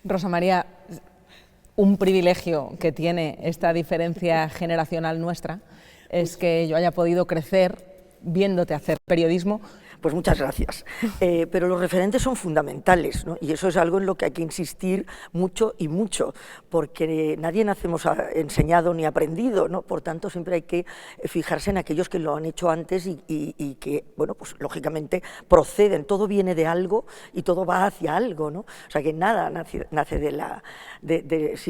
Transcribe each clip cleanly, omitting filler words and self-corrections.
Rosa María, un privilegio que tiene esta diferencia generacional nuestra es que yo haya podido crecer viéndote hacer periodismo. Pues muchas gracias. Pero los referentes son fundamentales, ¿no? Y eso es algo en lo que hay que insistir mucho y mucho, porque nadie nacemos enseñado ni aprendido, ¿no? Por tanto, siempre hay que fijarse en aquellos que lo han hecho antes y que, bueno, pues lógicamente proceden, todo viene de algo y todo va hacia algo, ¿no? O sea, que nada nace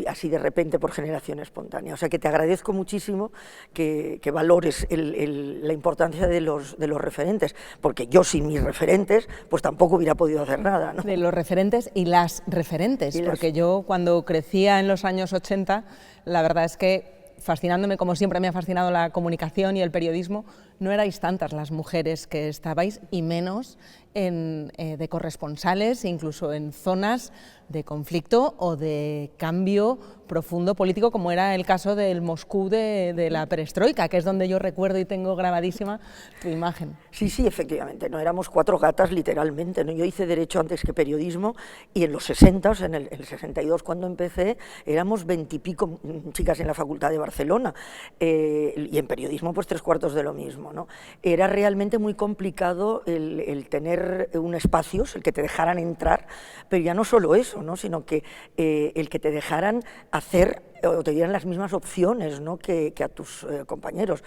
así de repente por generación espontánea. O sea, que te agradezco muchísimo que valores la importancia de los referentes, porque yo sin mis referentes pues tampoco hubiera podido hacer nada, ¿no? De los referentes y las referentes, porque yo cuando crecía en los años 80, la verdad es que fascinándome, como siempre me ha fascinado la comunicación y el periodismo, no erais tantas las mujeres que estabais, y menos de corresponsales, incluso en zonas de conflicto o de cambio profundo político, como era el caso del Moscú de la perestroika, que es donde yo recuerdo y tengo grabadísima tu imagen. Sí, sí, efectivamente, no éramos cuatro gatas literalmente, ¿no? Yo hice Derecho antes que Periodismo y en los 60, en el 62 cuando empecé, éramos 20 y pico chicas en la Facultad de Barcelona, y en Periodismo pues 3/4 de lo mismo, ¿no? Era realmente muy complicado el tener un espacio, el que te dejaran entrar, pero ya no solo eso, ¿no? Sino que el que te dejaran hacer o te dieran las mismas opciones, ¿no? que a tus compañeros.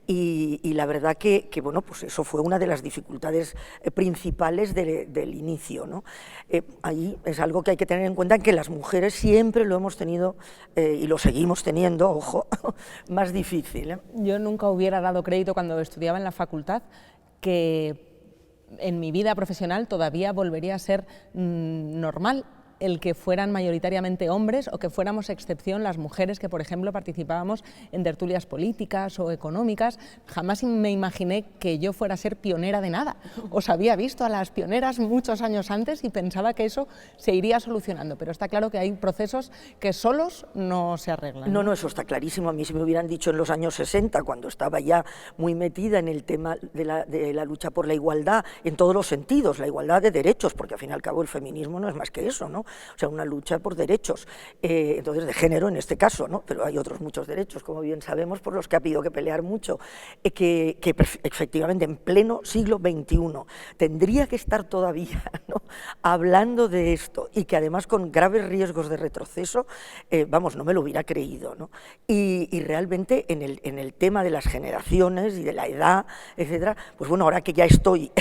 Y la verdad que bueno, pues eso fue una de las dificultades principales del inicio, ¿no? Ahí es algo que hay que tener en cuenta, que las mujeres siempre lo hemos tenido y lo seguimos teniendo, ojo, más difícil, ¿eh? Yo nunca hubiera dado crédito cuando estudiaba en la facultad que en mi vida profesional todavía volvería a ser normal el que fueran mayoritariamente hombres o que fuéramos excepción las mujeres que, por ejemplo, participábamos en tertulias políticas o económicas. Jamás me imaginé que yo fuera a ser pionera de nada. Os había visto a las pioneras muchos años antes y pensaba que eso se iría solucionando, pero está claro que hay procesos que solos no se arreglan. No, eso está clarísimo. A mí si me hubieran dicho en los años 60, cuando estaba ya muy metida en el tema de la lucha por la igualdad, en todos los sentidos, la igualdad de derechos, porque al fin y al cabo el feminismo no es más que eso, ¿no? O sea, una lucha por derechos, entonces de género en este caso, ¿no? Pero hay otros muchos derechos, como bien sabemos, por los que ha habido que pelear mucho, que efectivamente en pleno siglo XXI tendría que estar todavía, ¿no? hablando de esto, y que además con graves riesgos de retroceso, vamos, no me lo hubiera creído, ¿no? Y realmente en el tema de las generaciones y de la edad, etcétera, pues bueno, ahora que ya estoy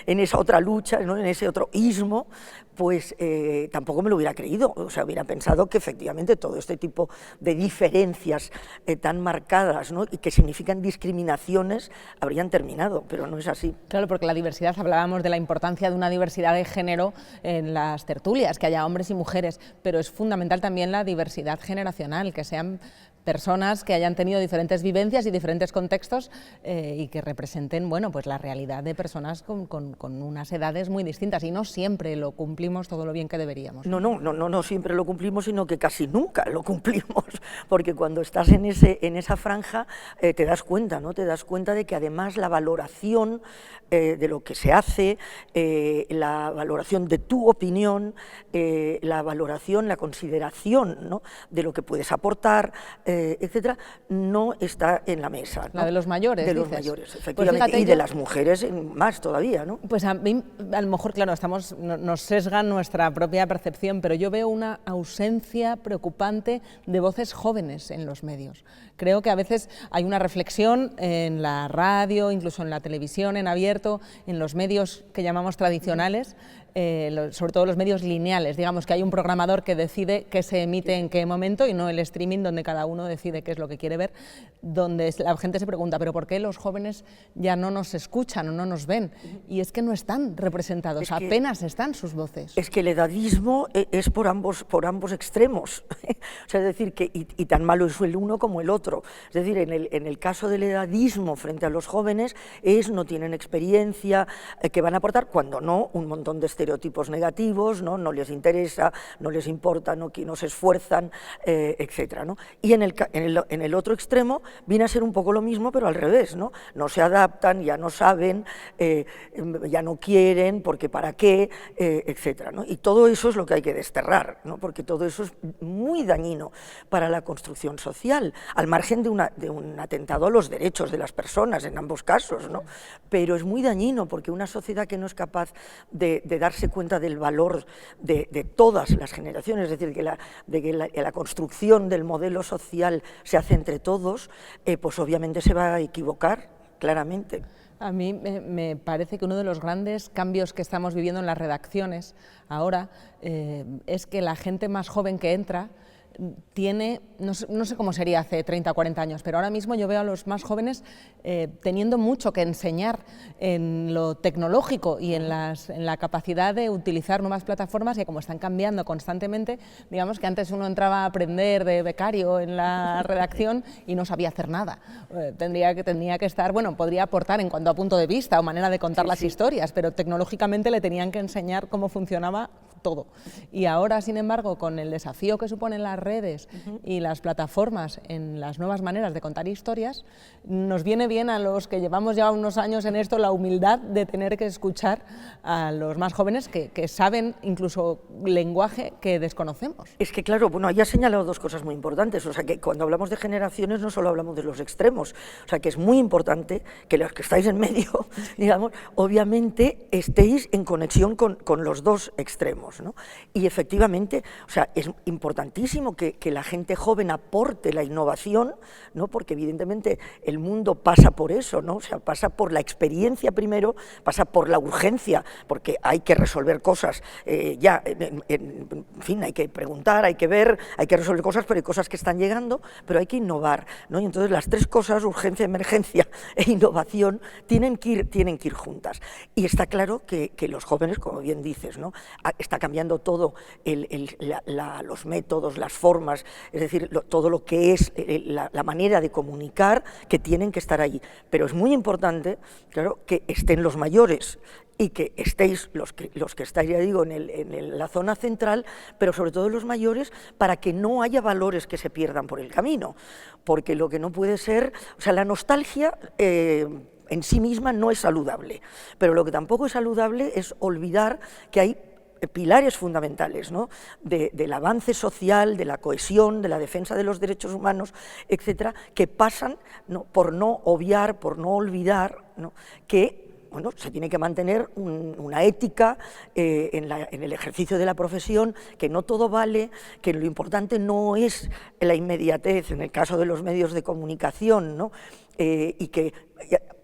en esa otra lucha, ¿no? En ese otro ismo, pues tampoco me lo hubiera creído. O sea, hubiera pensado que efectivamente todo este tipo de diferencias tan marcadas, ¿no? y que significan discriminaciones habrían terminado, pero no es así. Claro, porque la diversidad, hablábamos de la importancia de una diversidad de género en las tertulias, que haya hombres y mujeres, pero es fundamental también la diversidad generacional, que sean personas que hayan tenido diferentes vivencias y diferentes contextos y que representen, bueno, pues la realidad de personas con unas edades muy distintas, y no siempre lo cumplimos todo lo bien que deberíamos. No siempre lo cumplimos, sino que casi nunca lo cumplimos, porque cuando estás en esa franja te das cuenta, ¿no? Te das cuenta de que además la valoración de lo que se hace, la valoración de tu opinión, la valoración, la consideración, ¿no? de lo que puedes aportar, etcétera, no está en la mesa, ¿no? La de los mayores, de los dices. mayores, efectivamente, pues fíjate, y de las mujeres más todavía, ¿no? Pues a mí, a lo mejor, claro, nos sesgan nuestra propia percepción, pero yo veo una ausencia preocupante de voces jóvenes en los medios. Creo que a veces hay una reflexión en la radio, incluso en la televisión, en abierto, en los medios que llamamos tradicionales, sobre todo los medios lineales, digamos que hay un programador que decide qué se emite en qué momento y no el streaming donde cada uno decide qué es lo que quiere ver, donde la gente se pregunta, ¿pero por qué los jóvenes ya no nos escuchan o no nos ven? Y es que no están representados, apenas están sus voces. Es que el edadismo es por ambos extremos, o sea, es decir, y tan malo es el uno como el otro. Es decir, en el caso del edadismo frente a los jóvenes no tienen experiencia que van a aportar, cuando no, un montón de estereotipos estereotipos negativos, no les interesa, no les importa, no se esfuerzan, etcétera, ¿no? Y en el otro extremo viene a ser un poco lo mismo, pero al revés, no se adaptan, ya no saben, ya no quieren, porque para qué, etcétera, ¿no? Y todo eso es lo que hay que desterrar, ¿no? Porque todo eso es muy dañino para la construcción social, al margen de un atentado a los derechos de las personas en ambos casos, ¿no? Pero es muy dañino porque una sociedad que no es capaz de darse cuenta del valor de todas las generaciones, es decir, que la construcción del modelo social se hace entre todos, pues obviamente se va a equivocar, claramente. A mí me parece que uno de los grandes cambios que estamos viviendo en las redacciones ahora es que la gente más joven que entra tiene, no sé cómo sería hace 30 o 40 años, pero ahora mismo yo veo a los más jóvenes teniendo mucho que enseñar en lo tecnológico y en la capacidad de utilizar nuevas plataformas, que como están cambiando constantemente, digamos que antes uno entraba a aprender de becario en la redacción y no sabía hacer nada. Tenía que estar, bueno, podría aportar en cuanto a punto de vista o manera de contar las historias, pero tecnológicamente le tenían que enseñar cómo funcionaba todo. Y ahora, sin embargo, con el desafío que suponen las redes y las plataformas en las nuevas maneras de contar historias, nos viene bien a los que llevamos ya unos años en esto la humildad de tener que escuchar a los más jóvenes que saben incluso lenguaje que desconocemos. Es que claro, bueno, ahí has señalado dos cosas muy importantes, o sea que cuando hablamos de generaciones no solo hablamos de los extremos, o sea que es muy importante que los que estáis en medio, digamos, obviamente estéis en conexión con los dos extremos, ¿no? Y efectivamente, o sea, es importantísimo que la gente joven aporte la innovación, ¿no? Porque evidentemente el mundo pasa por eso, ¿no? O sea, pasa por la experiencia primero, pasa por la urgencia, porque hay que resolver cosas, en fin, hay que preguntar, hay que ver, hay que resolver cosas, pero hay cosas que están llegando, pero hay que innovar, ¿no? Y entonces las tres cosas, urgencia, emergencia e innovación, tienen que ir juntas. Y está claro que los jóvenes, como bien dices, ¿no? Está cambiando todo, los métodos, las formas, es decir, todo lo que es la manera de comunicar, que tienen que estar ahí. Pero es muy importante, claro, que estén los mayores y que estéis los que estáis, ya digo, en la zona central, pero sobre todo los mayores, para que no haya valores que se pierdan por el camino, porque lo que no puede ser, o sea, la nostalgia en sí misma no es saludable, pero lo que tampoco es saludable es olvidar que hay pilares fundamentales, ¿no? Del avance social, de la cohesión, de la defensa de los derechos humanos, etcétera, que pasan, ¿no?, por no obviar, por no olvidar, ¿no?, que bueno, se tiene que mantener una ética en el ejercicio de la profesión, que no todo vale, que lo importante no es la inmediatez en el caso de los medios de comunicación, ¿no? Y que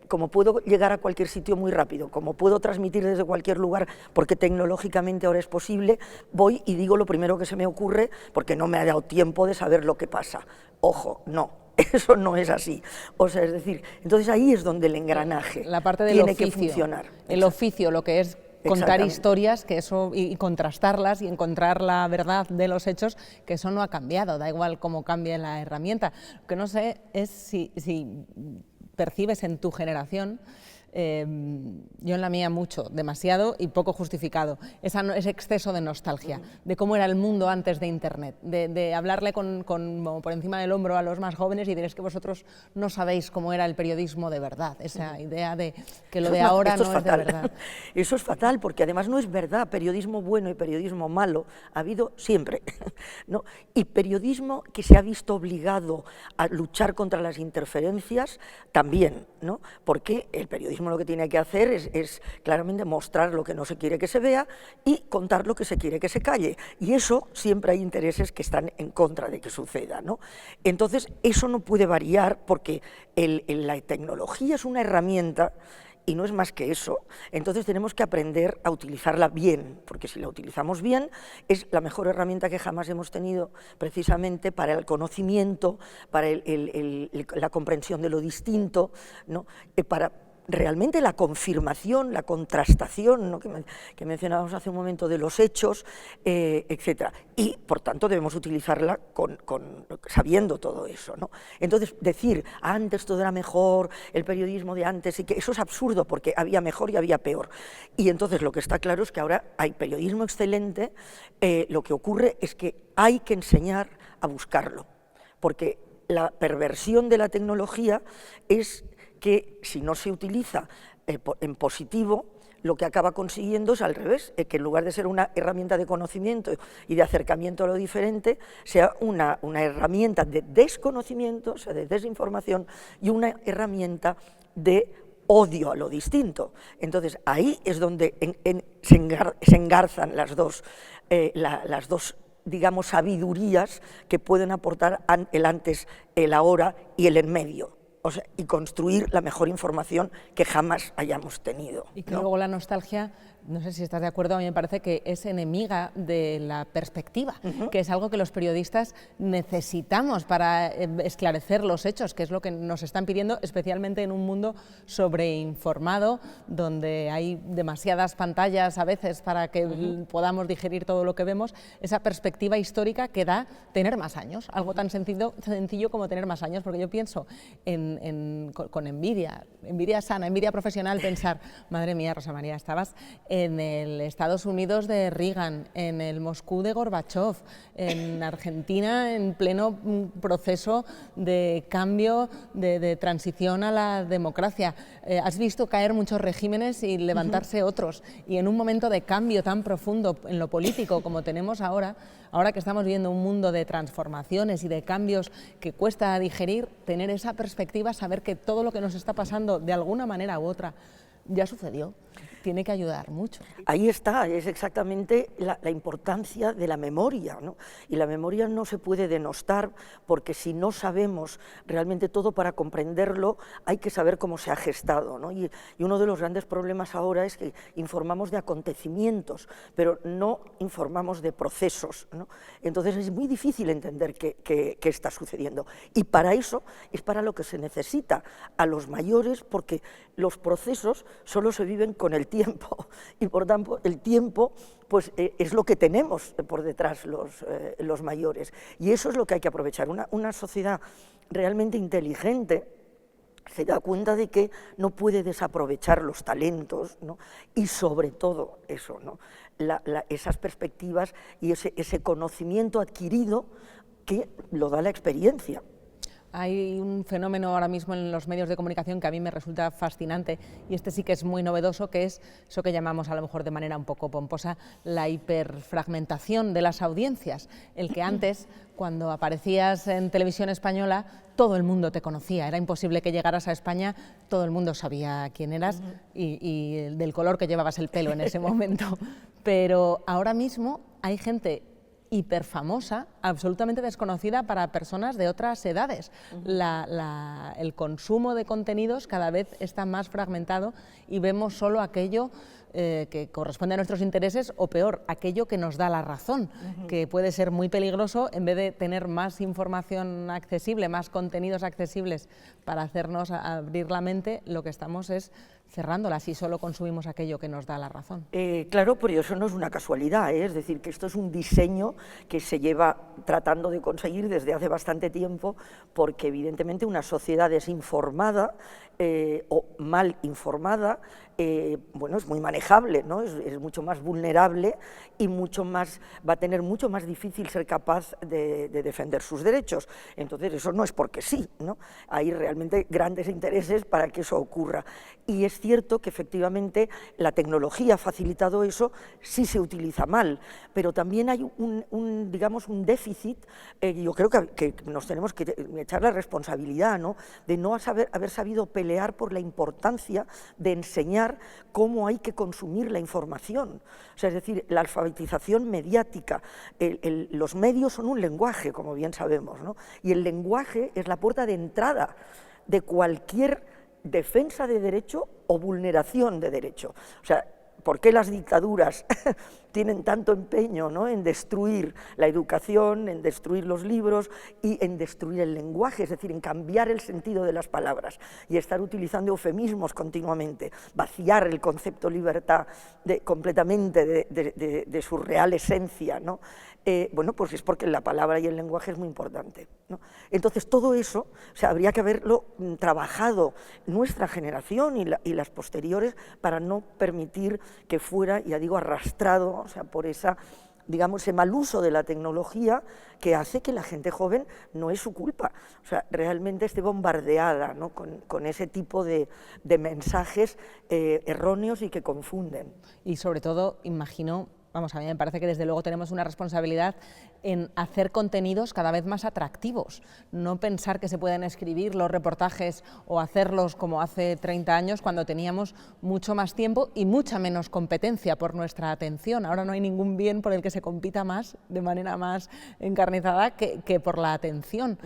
como puedo llegar a cualquier sitio muy rápido, como puedo transmitir desde cualquier lugar, porque tecnológicamente ahora es posible, voy y digo lo primero que se me ocurre, porque no me ha dado tiempo de saber lo que pasa. Ojo, no. Eso no es así. O sea, es decir, entonces ahí es donde el engranaje la parte del tiene oficio, que funcionar. El oficio, lo que es contar historias, que eso, y contrastarlas y encontrar la verdad de los hechos, que eso no ha cambiado, da igual cómo cambie la herramienta. Lo que no sé es si percibes en tu generación, yo en la mía mucho, demasiado y poco justificado, ese exceso de nostalgia, de cómo era el mundo antes de Internet, de hablarle por encima del hombro a los más jóvenes y diréis que vosotros no sabéis cómo era el periodismo de verdad, esa idea de que lo de ahora no es de verdad. Eso es fatal, porque además no es verdad, periodismo bueno y periodismo malo ha habido siempre, ¿no? Y periodismo que se ha visto obligado a luchar contra las interferencias también, ¿no? Porque el periodismo lo que tiene que hacer es claramente mostrar lo que no se quiere que se vea y contar lo que se quiere que se calle. Y eso siempre hay intereses que están en contra de que suceda, ¿no? Entonces, eso no puede variar porque la tecnología es una herramienta y no es más que eso. Entonces tenemos que aprender a utilizarla bien, porque si la utilizamos bien es la mejor herramienta que jamás hemos tenido precisamente para el conocimiento, para la comprensión de lo distinto, ¿no? realmente la confirmación, la contrastación, ¿no?, que mencionábamos hace un momento, de los hechos, etc. Y, por tanto, debemos utilizarla sabiendo todo eso, ¿no? Entonces, decir, antes todo era mejor, el periodismo de antes, y que eso es absurdo, porque había mejor y había peor. Y entonces lo que está claro es que ahora hay periodismo excelente, lo que ocurre es que hay que enseñar a buscarlo, porque la perversión de la tecnología es que si no se utiliza en positivo, lo que acaba consiguiendo es al revés, que en lugar de ser una herramienta de conocimiento y de acercamiento a lo diferente, sea una herramienta de desconocimiento, o sea, de desinformación, y una herramienta de odio a lo distinto. Entonces, ahí es donde se engarzan las dos, digamos, sabidurías que pueden aportar el antes, el ahora y el en medio. O sea, y construir la mejor información que jamás hayamos tenido, y que ¿no? luego la nostalgia, no sé si estás de acuerdo, a mí me parece que es enemiga de la perspectiva, que es algo que los periodistas necesitamos para esclarecer los hechos, que es lo que nos están pidiendo, especialmente en un mundo sobreinformado, donde hay demasiadas pantallas a veces para que podamos digerir todo lo que vemos. Esa perspectiva histórica que da tener más años, algo tan sencillo como tener más años, porque yo pienso con envidia sana, envidia profesional, pensar, madre mía, Rosa María, estabas en el Estados Unidos de Reagan, en el Moscú de Gorbachov, en Argentina en pleno proceso de cambio, de transición a la democracia. Has visto caer muchos regímenes y levantarse otros, y en un momento de cambio tan profundo en lo político como tenemos ahora que estamos viviendo un mundo de transformaciones y de cambios que cuesta digerir, tener esa perspectiva, saber que todo lo que nos está pasando de alguna manera u otra ya sucedió, tiene que ayudar mucho. Ahí está, es exactamente la importancia de la memoria, ¿no? Y la memoria no se puede denostar, porque si no sabemos realmente todo para comprenderlo, hay que saber cómo se ha gestado, ¿no? Y uno de los grandes problemas ahora es que informamos de acontecimientos, pero no informamos de procesos, ¿no? Entonces es muy difícil entender qué está sucediendo. Y para eso es para lo que se necesita a los mayores, porque los procesos solo se viven con el tiempo, y por tanto el tiempo pues, es lo que tenemos por detrás los mayores, y eso es lo que hay que aprovechar. Una sociedad realmente inteligente se da cuenta de que no puede desaprovechar los talentos, ¿no? Y sobre todo eso, ¿no? Esas perspectivas y ese conocimiento adquirido que lo da la experiencia. Hay un fenómeno ahora mismo en los medios de comunicación que a mí me resulta fascinante, y este sí que es muy novedoso, que es eso que llamamos, a lo mejor de manera un poco pomposa, la hiperfragmentación de las audiencias. El que antes, cuando aparecías en televisión española, todo el mundo te conocía, era imposible que llegaras a España, todo el mundo sabía quién eras y del color que llevabas el pelo en ese momento. Pero ahora mismo hay gente hiperfamosa, absolutamente desconocida para personas de otras edades. El consumo de contenidos cada vez está más fragmentado y vemos solo aquello que corresponde a nuestros intereses, o peor, aquello que nos da la razón, que puede ser muy peligroso. En vez de tener más información accesible, más contenidos accesibles para hacernos abrir la mente, lo que estamos es cerrándola si solo consumimos aquello que nos da la razón. Claro, pero eso no es una casualidad, es decir, que esto es un diseño que se lleva tratando de conseguir desde hace bastante tiempo, porque evidentemente una sociedad desinformada o mal informada, bueno, es muy manejable, ¿no? Es mucho más vulnerable y va a tener mucho más difícil ser capaz de defender sus derechos. Entonces eso no es porque sí, ¿no? Hay realmente grandes intereses para que eso ocurra. Y es cierto que efectivamente la tecnología ha facilitado eso si se utiliza mal, pero también hay digamos, un déficit. Yo creo que nos tenemos que echar la responsabilidad, ¿no?, de no haber sabido pelear por la importancia de enseñar cómo hay que consumir la información. O sea, es decir, la alfabetización mediática, los medios son un lenguaje, como bien sabemos, ¿no? Y el lenguaje es la puerta de entrada de cualquier defensa de derecho o vulneración de derecho. O sea, ¿por qué las dictaduras tienen tanto empeño, ¿no?, en destruir la educación, en destruir los libros y en destruir el lenguaje, es decir, en cambiar el sentido de las palabras y estar utilizando eufemismos continuamente, vaciar el concepto libertad completamente de su real esencia, ¿no? Bueno, pues es porque la palabra y el lenguaje es muy importante, ¿no? Entonces, todo eso, o sea, habría que haberlo trabajado nuestra generación y las posteriores para no permitir que fuera, ya digo, arrastrado, o sea, por esa, digamos, ese mal uso de la tecnología que hace que la gente joven, no es su culpa, o sea, realmente esté bombardeada, ¿no?, con ese tipo de mensajes erróneos y que confunden. Y sobre todo, imagino, vamos, a mí me parece que desde luego tenemos una responsabilidad en hacer contenidos cada vez más atractivos, no pensar que se pueden escribir los reportajes o hacerlos como hace 30 años cuando teníamos mucho más tiempo y mucha menos competencia por nuestra atención. Ahora no hay ningún bien por el que se compita más, de manera más encarnizada, que por la atención.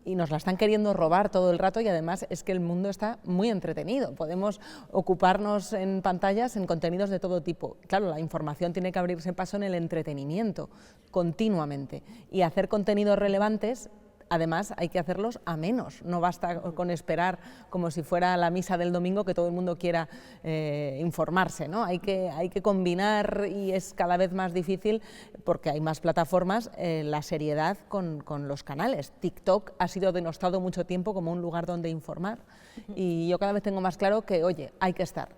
Y nos la están queriendo robar todo el rato y además es que el mundo está muy entretenido. Podemos ocuparnos en pantallas en contenidos de todo tipo. Claro, la información tiene que abrirse paso en el entretenimiento continuamente y hacer contenidos relevantes. Además, hay que hacerlos a menos, no basta con esperar como si fuera la misa del domingo que todo el mundo quiera informarse, ¿no? Hay que combinar y es cada vez más difícil porque hay más plataformas, la seriedad con los canales. TikTok ha sido denostado mucho tiempo como un lugar donde informar y yo cada vez tengo más claro que, oye, hay que estar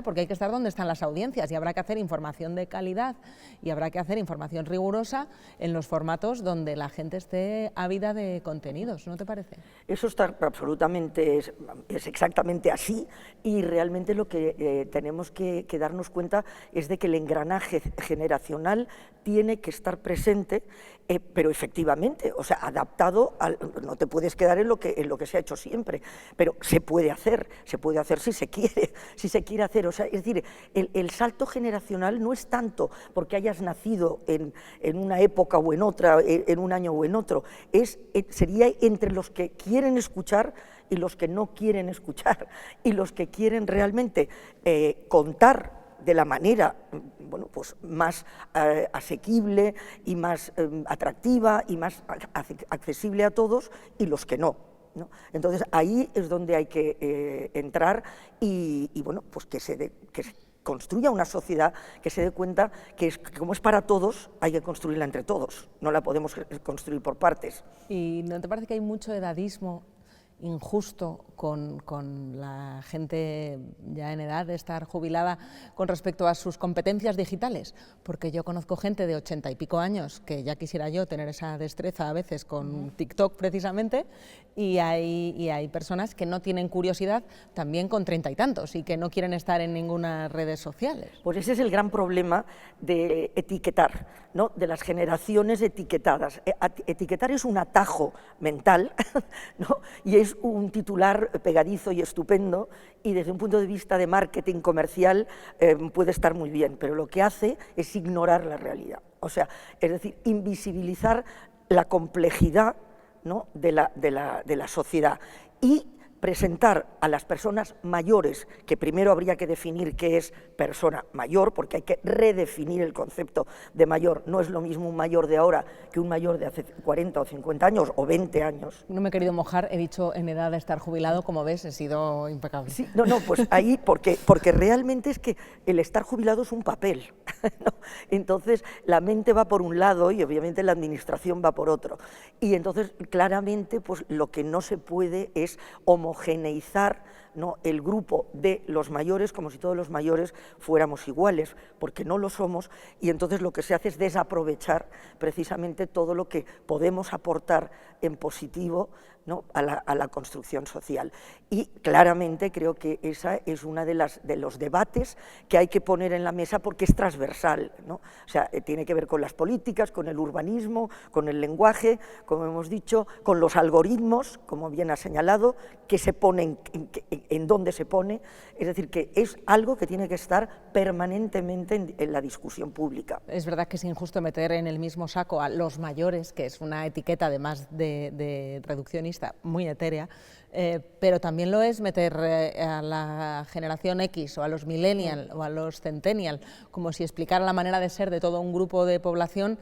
porque hay que estar donde están las audiencias y habrá que hacer información de calidad y habrá que hacer información rigurosa en los formatos donde la gente esté ávida de contenidos, ¿no te parece? Eso está absolutamente, es exactamente así y realmente lo que tenemos que darnos cuenta es de que el engranaje generacional tiene que estar presente, pero efectivamente, o sea, adaptado, no te puedes quedar en lo que se ha hecho siempre, pero se puede hacer si se quiere hacer, o sea, es decir, el salto generacional no es tanto porque hayas nacido en una época o en otra, en un año o en otro, sería entre los que quieren escuchar y los que no quieren escuchar, y los que quieren realmente contar de la manera, bueno, pues más asequible y más atractiva y más accesible a todos, y los que no, ¿no? Entonces ahí es donde hay que entrar y bueno, pues que se construya una sociedad que se dé cuenta que como es para todos, hay que construirla entre todos, no la podemos construir por partes. ¿Y no te parece que hay mucho edadismo injusto con la gente ya en edad de estar jubilada con respecto a sus competencias digitales? Porque yo conozco gente de 80 y pico años que ya quisiera yo tener esa destreza a veces con TikTok precisamente, y hay personas que no tienen curiosidad también con 30 y tantos y que no quieren estar en ninguna redes sociales. Pues ese es el gran problema de etiquetar, ¿no?, de las generaciones etiquetadas. Etiquetar es un atajo mental, ¿no?, y es un titular pegadizo y estupendo, y desde un punto de vista de marketing comercial puede estar muy bien, pero lo que hace es ignorar la realidad, o sea, es decir, invisibilizar la complejidad, ¿no?, de la sociedad y presentar a las personas mayores, que primero habría que definir qué es persona mayor, porque hay que redefinir el concepto de mayor. No es lo mismo un mayor de ahora que un mayor de hace 40 o 50 años o 20 años. No me he querido mojar, he dicho en edad de estar jubilado, como ves, he sido impecable. Sí, no, pues ahí, porque realmente es que el estar jubilado es un papel, ¿no? Entonces la mente va por un lado y obviamente la administración va por otro. Y entonces claramente pues lo que no se puede es homogeneizar, ¿no?, el grupo de los mayores como si todos los mayores fuéramos iguales, porque no lo somos, y entonces lo que se hace es desaprovechar precisamente todo lo que podemos aportar en positivo, ¿no?, a la construcción social. Y claramente creo que esa es una de los debates que hay que poner en la mesa porque es transversal, ¿no? O sea, tiene que ver con las políticas, con el urbanismo, con el lenguaje, como hemos dicho, con los algoritmos, como bien ha señalado, que se ponen, en dónde se pone, es decir, que es algo que tiene que estar permanentemente en la discusión pública. Es verdad que es injusto meter en el mismo saco a los mayores, que es una etiqueta además de reduccionista, vista muy etérea, pero también lo es meter a la generación X o a los millennial o a los centennial como si explicara la manera de ser de todo un grupo de población,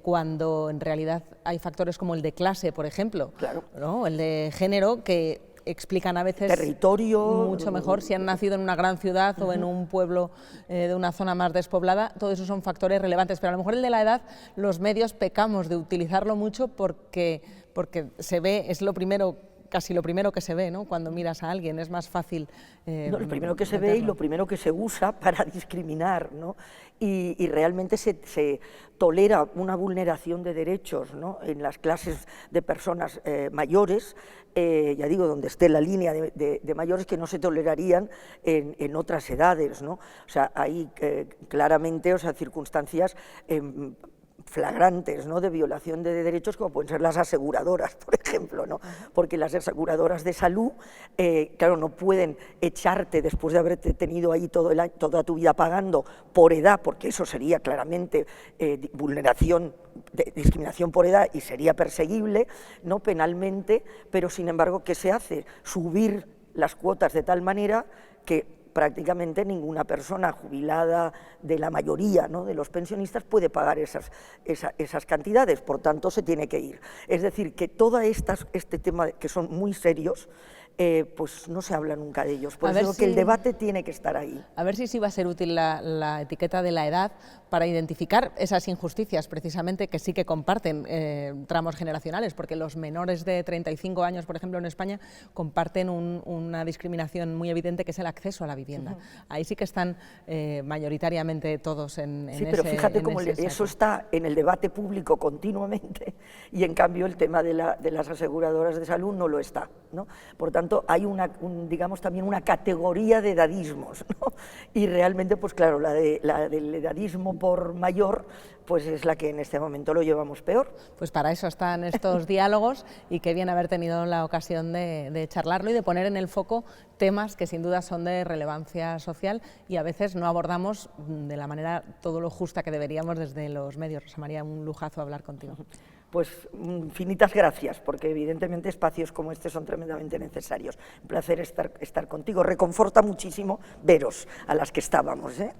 cuando en realidad hay factores como el de clase, por ejemplo, claro, ¿no? El de género, que explican a veces territorio, mucho mejor si han nacido en una gran ciudad o en un pueblo de una zona más despoblada. Todo eso son factores relevantes, pero a lo mejor el de la edad, los medios pecamos de utilizarlo mucho porque se ve, es lo primero, casi lo primero que se ve, ¿no? Cuando miras a alguien, es más fácil. No, lo primero que se ve y lo primero que se usa para discriminar, ¿no? Y realmente se tolera una vulneración de derechos, ¿no? En las clases de personas mayores, ya digo, donde esté la línea de mayores, que no se tolerarían en otras edades, ¿no? O sea, hay claramente, o sea, circunstancias flagrantes, ¿no?, de violación de derechos, como pueden ser las aseguradoras, por ejemplo, ¿no? Porque las aseguradoras de salud, claro, no pueden echarte después de haberte tenido ahí toda tu vida pagando por edad, porque eso sería claramente vulneración, discriminación por edad, y sería perseguible, ¿no?, penalmente, pero sin embargo, ¿qué se hace? Subir las cuotas de tal manera que prácticamente ninguna persona jubilada de la mayoría, ¿no?, de los pensionistas puede pagar esas cantidades, por tanto se tiene que ir. Es decir, que todo este tema, que son muy serios, pues no se habla nunca de ellos, por eso digo que el debate tiene que estar ahí. A ver si va a ser útil la etiqueta de la edad para identificar esas injusticias, precisamente, que sí que comparten tramos generacionales, porque los menores de 35 años, por ejemplo, en España, comparten una discriminación muy evidente, que es el acceso a la vivienda. Ahí sí que están mayoritariamente todos en ese. Sí, pero fíjate cómo eso está en el debate público continuamente, y en cambio el tema de las aseguradoras de salud no lo está, ¿no? Por tanto, hay digamos también una categoría de edadismos, ¿no? Y realmente, pues claro, la del edadismo por mayor, pues es la que en este momento lo llevamos peor. Pues para eso están estos diálogos, y qué bien haber tenido la ocasión de charlarlo y de poner en el foco temas que sin duda son de relevancia social y a veces no abordamos de la manera todo lo justa que deberíamos desde los medios. Rosa María, un lujazo hablar contigo. Pues infinitas gracias, porque evidentemente espacios como este son tremendamente necesarios. Un placer estar contigo, reconforta muchísimo veros a las que estábamos, ¿eh?